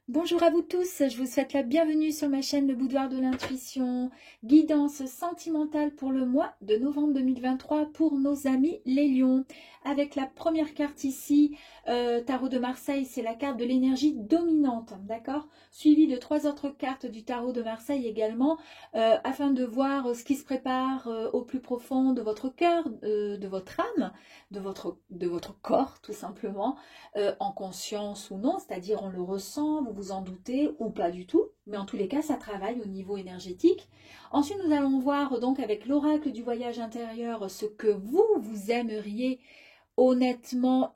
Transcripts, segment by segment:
Bonjour à vous tous, je vous souhaite la bienvenue sur ma chaîne Le Boudoir de l'Intuition, guidance sentimentale pour le mois de novembre 2023 pour nos amis les lions. Avec la première carte ici, tarot de Marseille, c'est la carte de l'énergie dominante, d'accord? Suivie de 3 autres cartes du tarot de Marseille également, afin de voir ce qui se prépare au plus profond de votre cœur, de votre âme, de votre corps tout simplement. En conscience ou non, c'est-à-dire on le ressent, vous vous en doutez ou pas du tout, mais en tous les cas ça travaille au niveau énergétique. Ensuite nous allons voir donc avec l'oracle du voyage intérieur ce que vous aimeriez honnêtement,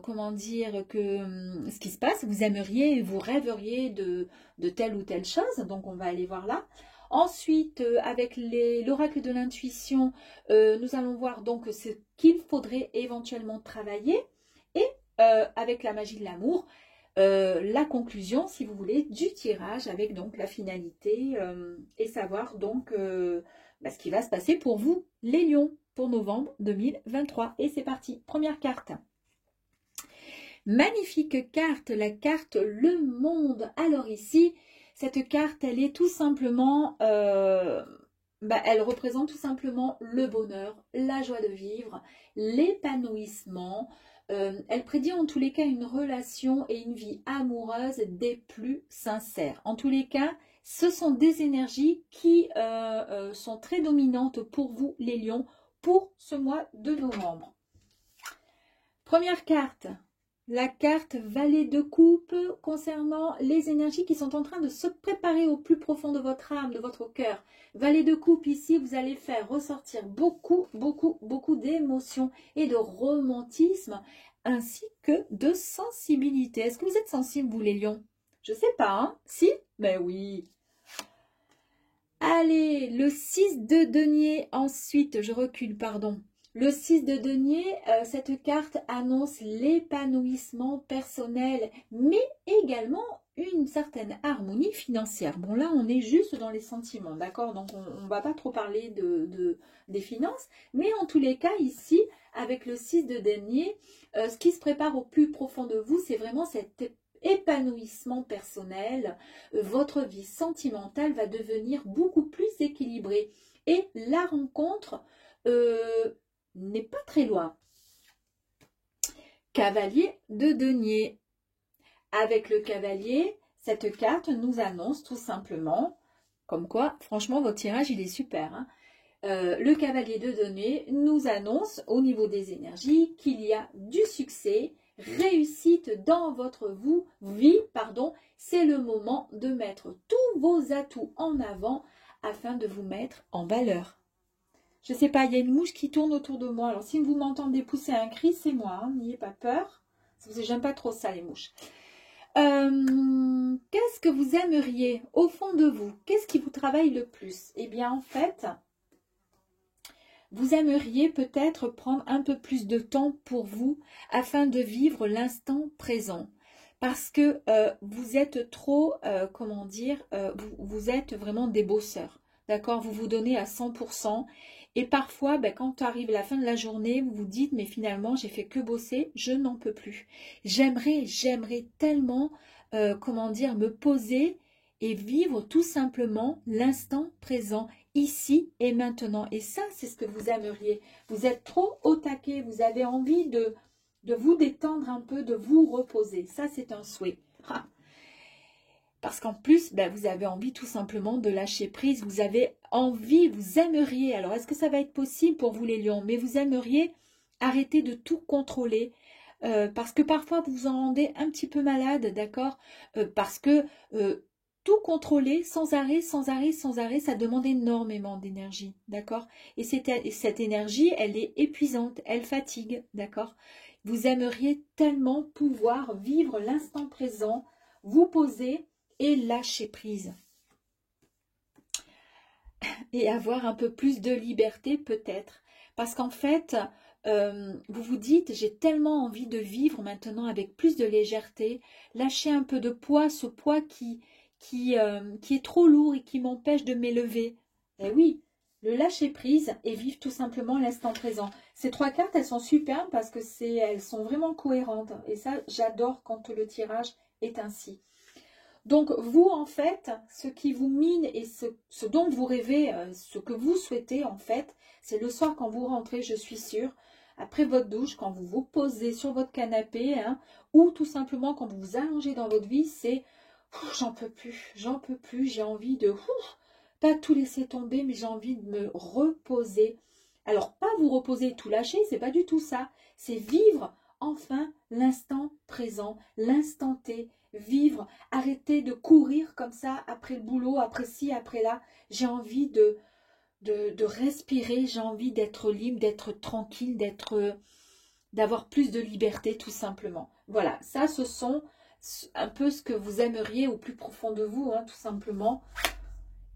comment dire, ce qui se passe, vous aimeriez, vous rêveriez de telle ou telle chose, donc on va aller voir là. Ensuite, avec l'oracle de l'intuition, nous allons voir donc ce qu'il faudrait éventuellement travailler. Et avec la magie de l'amour, la conclusion, si vous voulez, du tirage avec donc la finalité et savoir donc ce qui va se passer pour vous, les lions, pour novembre 2023. Et c'est parti, première carte. Magnifique carte, la carte Le Monde. Alors ici, cette carte, elle est tout simplement... elle représente tout simplement le bonheur, la joie de vivre, l'épanouissement. Elle prédit en tous les cas une relation et une vie amoureuse des plus sincères. En tous les cas, ce sont des énergies qui sont très dominantes pour vous, les lions, pour ce mois de novembre. Première carte. La carte Valet de coupe concernant les énergies qui sont en train de se préparer au plus profond de votre âme, de votre cœur. Valet de coupe, ici, vous allez faire ressortir beaucoup d'émotions et de romantisme, ainsi que de sensibilité. Est-ce que vous êtes sensible, vous les lions? Je sais pas, hein? Si? Ben oui. Allez, le 6 de denier, ensuite, je recule, pardon. Le 6 de denier, cette carte annonce l'épanouissement personnel, mais également une certaine harmonie financière. Bon, là, on est juste dans les sentiments, d'accord? Donc, on ne va pas trop parler des finances, mais en tous les cas, ici, avec le 6 de denier, ce qui se prépare au plus profond de vous, c'est vraiment cet épanouissement personnel. Votre vie sentimentale va devenir beaucoup plus équilibrée. Et la rencontre... n'est pas très loin. Cavalier de denier. Avec le cavalier, cette carte nous annonce tout simplement, comme quoi, franchement, votre tirage, il est super. Hein. Le cavalier de denier nous annonce, au niveau des énergies, qu'il y a du succès, réussite dans votre vie. C'est le moment de mettre tous vos atouts en avant afin de vous mettre en valeur. Je ne sais pas, il y a une mouche qui tourne autour de moi. Alors, si vous m'entendez pousser un cri, c'est moi. Hein, n'ayez pas peur. Parce que j'aime pas trop ça, les mouches. Qu'est-ce que vous aimeriez au fond de vous? Qu'est-ce qui vous travaille le plus? Eh bien, en fait, vous aimeriez peut-être prendre un peu plus de temps pour vous afin de vivre l'instant présent. Parce que vous êtes trop, vous êtes vraiment des bosseurs. D'accord? Vous vous donnez à 100%. Et parfois, quand arrive la fin de la journée, vous vous dites, mais finalement, j'ai fait que bosser, je n'en peux plus. J'aimerais tellement, me poser et vivre tout simplement l'instant présent, ici et maintenant. Et ça, c'est ce que vous aimeriez. Vous êtes trop au taquet, vous avez envie de vous détendre un peu, de vous reposer. Ça, c'est un souhait. Parce qu'en plus, vous avez envie tout simplement de lâcher prise. Vous avez envie, vous aimeriez. Alors, est-ce que ça va être possible pour vous les lions? Mais vous aimeriez arrêter de tout contrôler. Parce que parfois, vous vous en rendez un petit peu malade, d'accord? Parce que tout contrôler sans arrêt, ça demande énormément d'énergie, d'accord? Et cette énergie, elle est épuisante, elle fatigue, d'accord? Vous aimeriez tellement pouvoir vivre l'instant présent, vous poser et lâcher prise. Et avoir un peu plus de liberté peut-être. Parce qu'en fait, vous vous dites, j'ai tellement envie de vivre maintenant avec plus de légèreté, lâcher un peu de poids, ce poids qui est trop lourd et qui m'empêche de m'élever. Eh oui, le lâcher prise et vivre tout simplement l'instant présent. Ces 3 cartes, elles sont superbes parce que elles sont vraiment cohérentes. Et ça, j'adore quand le tirage est ainsi. Donc vous, en fait, ce qui vous mine et ce dont vous rêvez, ce que vous souhaitez, en fait, c'est le soir quand vous rentrez, je suis sûre, après votre douche, quand vous vous posez sur votre canapé, hein, ou tout simplement quand vous vous allongez dans votre vie, c'est « j'en peux plus, j'ai envie de pas tout laisser tomber, mais j'ai envie de me reposer. » Alors, pas vous reposer et tout lâcher, c'est pas du tout ça. C'est vivre enfin l'instant présent, l'instant T, vivre, arrêter de courir comme ça après le boulot, après ci, après là. J'ai envie de respirer, j'ai envie d'être libre, d'être tranquille, d'avoir plus de liberté tout simplement. Voilà, ça ce sont un peu ce que vous aimeriez au plus profond de vous, hein, tout simplement.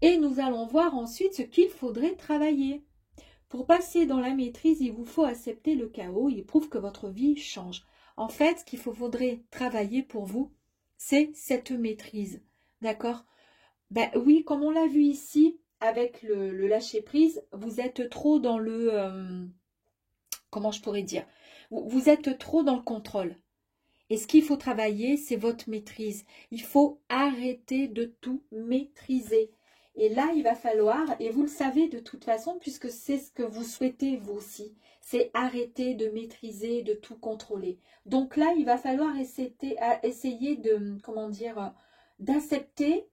Et nous allons voir ensuite ce qu'il faudrait travailler. Pour passer dans la maîtrise, il vous faut accepter le chaos. Il prouve que votre vie change. En fait, ce qu'il faudrait travailler pour vous, c'est cette maîtrise. D'accord? Ben oui, comme on l'a vu ici, avec le lâcher-prise, vous êtes trop dans le... comment je pourrais dire? Vous êtes trop dans le contrôle. Et ce qu'il faut travailler, c'est votre maîtrise. Il faut arrêter de tout maîtriser. Et là, il va falloir, et vous le savez de toute façon, puisque c'est ce que vous souhaitez vous aussi, c'est arrêter de maîtriser, de tout contrôler. Donc là, il va falloir essayer de, comment dire, d'accepter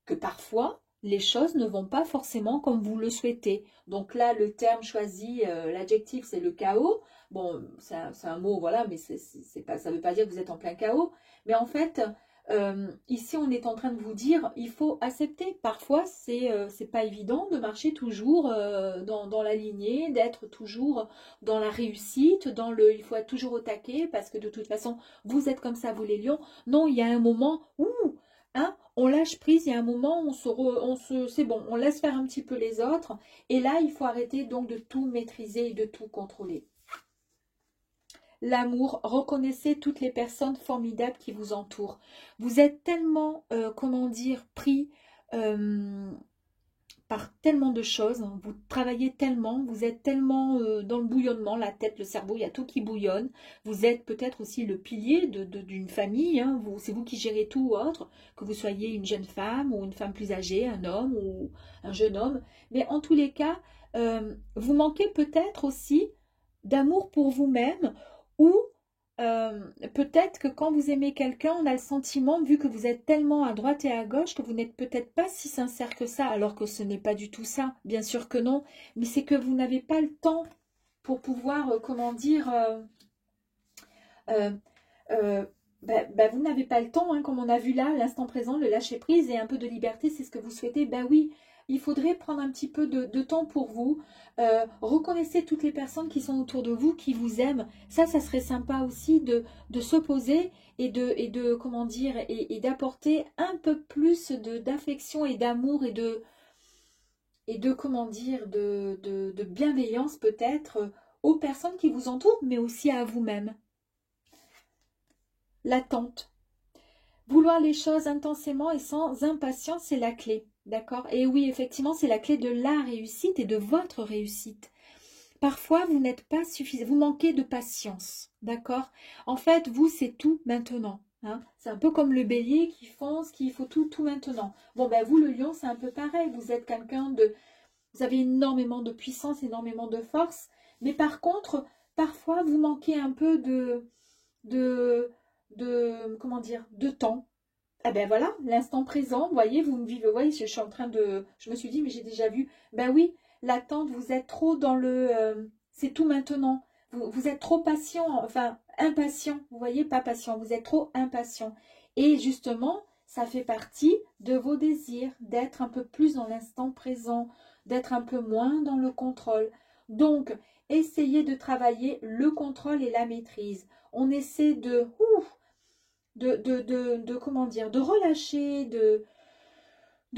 que parfois, les choses ne vont pas forcément comme vous le souhaitez. Donc là, le terme choisi, l'adjectif, c'est le chaos. Bon, c'est un mot, voilà, mais c'est pas, ça ne veut pas dire que vous êtes en plein chaos. Mais en fait, ici, on est en train de vous dire, il faut accepter. Parfois, c'est pas évident de marcher toujours dans la lignée, d'être toujours dans la réussite, il faut être toujours au taquet, parce que de toute façon, vous êtes comme ça, vous les lions. Non, il y a un moment où... Hein, on lâche prise, il y a un moment où c'est bon, on laisse faire un petit peu les autres. Et là, il faut arrêter donc de tout maîtriser et de tout contrôler. L'amour, reconnaissez toutes les personnes formidables qui vous entourent. Vous êtes tellement, comment dire, pris par tellement de choses, vous travaillez tellement, vous êtes tellement dans le bouillonnement, la tête, le cerveau, il y a tout qui bouillonne. Vous êtes peut-être aussi le pilier d'une famille, hein, c'est vous qui gérez tout ou autre, que vous soyez une jeune femme ou une femme plus âgée, un homme ou un jeune homme. Mais en tous les cas, vous manquez peut-être aussi d'amour pour vous-même ou peut-être que quand vous aimez quelqu'un, on a le sentiment, vu que vous êtes tellement à droite et à gauche, que vous n'êtes peut-être pas si sincère que ça, alors que ce n'est pas du tout ça. Bien sûr que non, mais c'est que vous n'avez pas le temps pour pouvoir, comment dire, vous n'avez pas le temps, hein, comme on a vu là, l'instant présent, le lâcher prise et un peu de liberté, c'est ce que vous souhaitez. Ben oui, il faudrait prendre un petit peu de temps pour vous. Reconnaissez toutes les personnes qui sont autour de vous, qui vous aiment. Ça serait sympa aussi de se poser et de comment dire, et d'apporter un peu plus d'affection et d'amour et de comment dire, de bienveillance peut-être aux personnes qui vous entourent, mais aussi à vous-même. L'attente. Vouloir les choses intensément et sans impatience, c'est la clé. D'accord? Et oui, effectivement, c'est la clé de la réussite et de votre réussite. Parfois, vous n'êtes pas suffisant, vous manquez de patience. D'accord? En fait, vous, c'est tout maintenant. Hein? C'est un peu comme le bélier qui fonce, qu'il faut tout maintenant. Bon, ben vous, le lion, c'est un peu pareil. Vous êtes quelqu'un de... Vous avez énormément de puissance, énormément de force. Mais par contre, parfois, vous manquez un peu comment dire, de temps. Ah ben voilà, l'instant présent, vous voyez, vous me vivez, voyez, je suis en train de, je me suis dit, mais j'ai déjà vu, ben oui, l'attente, vous êtes trop dans le, c'est tout maintenant, vous êtes trop patient, enfin, impatient, vous voyez, pas patient, vous êtes trop impatient, et justement, ça fait partie de vos désirs, d'être un peu plus dans l'instant présent, d'être un peu moins dans le contrôle, donc, essayez de travailler le contrôle et la maîtrise, on essaie comment dire, de relâcher, de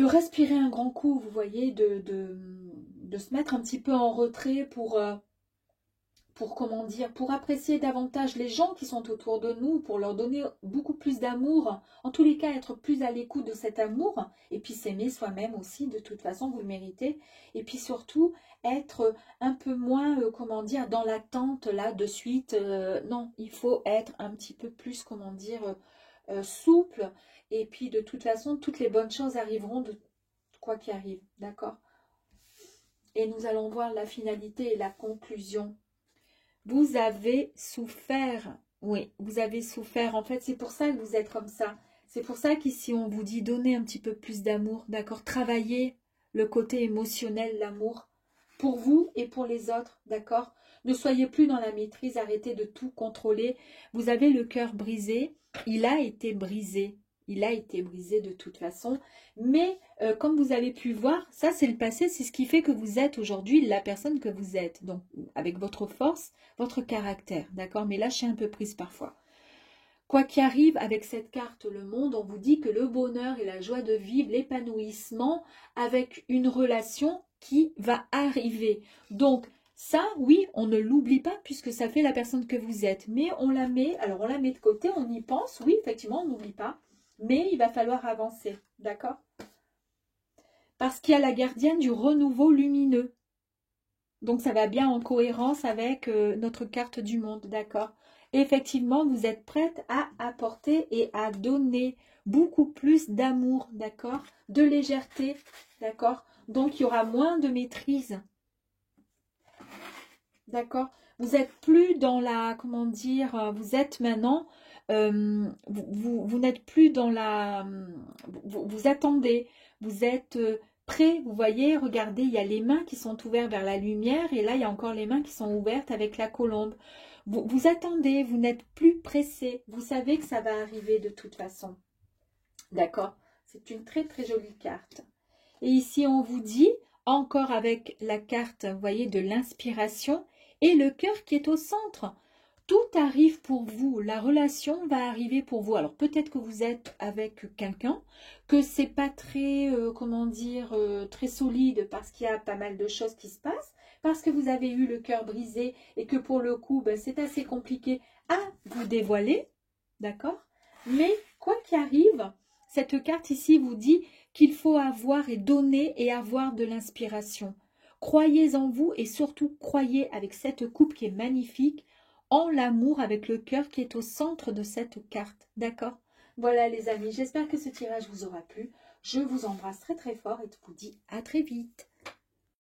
respirer un grand coup, vous voyez, de se mettre un petit peu en retrait pour comment dire, pour apprécier davantage les gens qui sont autour de nous, pour leur donner beaucoup plus d'amour, en tous les cas être plus à l'écoute de cet amour, et puis s'aimer soi-même aussi, de toute façon vous le méritez, et puis surtout être un peu moins, comment dire, dans l'attente là de suite, non, il faut être un petit peu plus, comment dire, souple. Et puis, de toute façon, toutes les bonnes choses arriveront de quoi qu'il arrive. D'accord? Et nous allons voir la finalité et la conclusion. Vous avez souffert. Oui, vous avez souffert. En fait, c'est pour ça que vous êtes comme ça. C'est pour ça qu'ici, on vous dit donnez un petit peu plus d'amour. D'accord? Travaillez le côté émotionnel, l'amour. Pour vous et pour les autres. D'accord? Ne soyez plus dans la maîtrise. Arrêtez de tout contrôler. Vous avez le cœur brisé. Il a été brisé. Il a été brisé de toute façon. Mais comme vous avez pu voir, ça c'est le passé, c'est ce qui fait que vous êtes aujourd'hui la personne que vous êtes. Donc avec votre force, votre caractère. D'accord? Mais lâchez un peu prise parfois. Quoi qu'il arrive, avec cette carte, le monde, on vous dit que le bonheur et la joie de vivre, l'épanouissement avec une relation qui va arriver. Donc, ça, oui, on ne l'oublie pas puisque ça fait la personne que vous êtes. Mais on la met, alors on la met de côté, on y pense, oui, effectivement, on n'oublie pas. Mais il va falloir avancer, d'accord? Parce qu'il y a la gardienne du renouveau lumineux. Donc, ça va bien en cohérence avec notre carte du monde, d'accord? Effectivement, vous êtes prête à apporter et à donner beaucoup plus d'amour, d'accord? De légèreté, d'accord? Donc, il y aura moins de maîtrise, d'accord? Vous n'êtes plus dans la, comment dire, vous êtes maintenant, vous n'êtes plus dans la, vous attendez, vous êtes prêt, vous voyez, regardez, il y a les mains qui sont ouvertes vers la lumière et là, il y a encore les mains qui sont ouvertes avec la colombe. Vous attendez, vous n'êtes plus pressé. Vous savez que ça va arriver de toute façon. D'accord? C'est une très très jolie carte. Et ici, on vous dit, encore avec la carte, vous voyez, de l'inspiration et le cœur qui est au centre. Tout arrive pour vous. La relation va arriver pour vous. Alors, peut-être que vous êtes avec quelqu'un, que c'est pas très, comment dire, très solide parce qu'il y a pas mal de choses qui se passent. Parce que vous avez eu le cœur brisé et que pour le coup, ben, c'est assez compliqué à vous dévoiler, d'accord? Mais quoi qu'il arrive, cette carte ici vous dit qu'il faut avoir et donner et avoir de l'inspiration. Croyez en vous et surtout croyez avec cette coupe qui est magnifique, en l'amour avec le cœur qui est au centre de cette carte, d'accord? Voilà les amis, j'espère que ce tirage vous aura plu. Je vous embrasse très très fort et vous dis à très vite.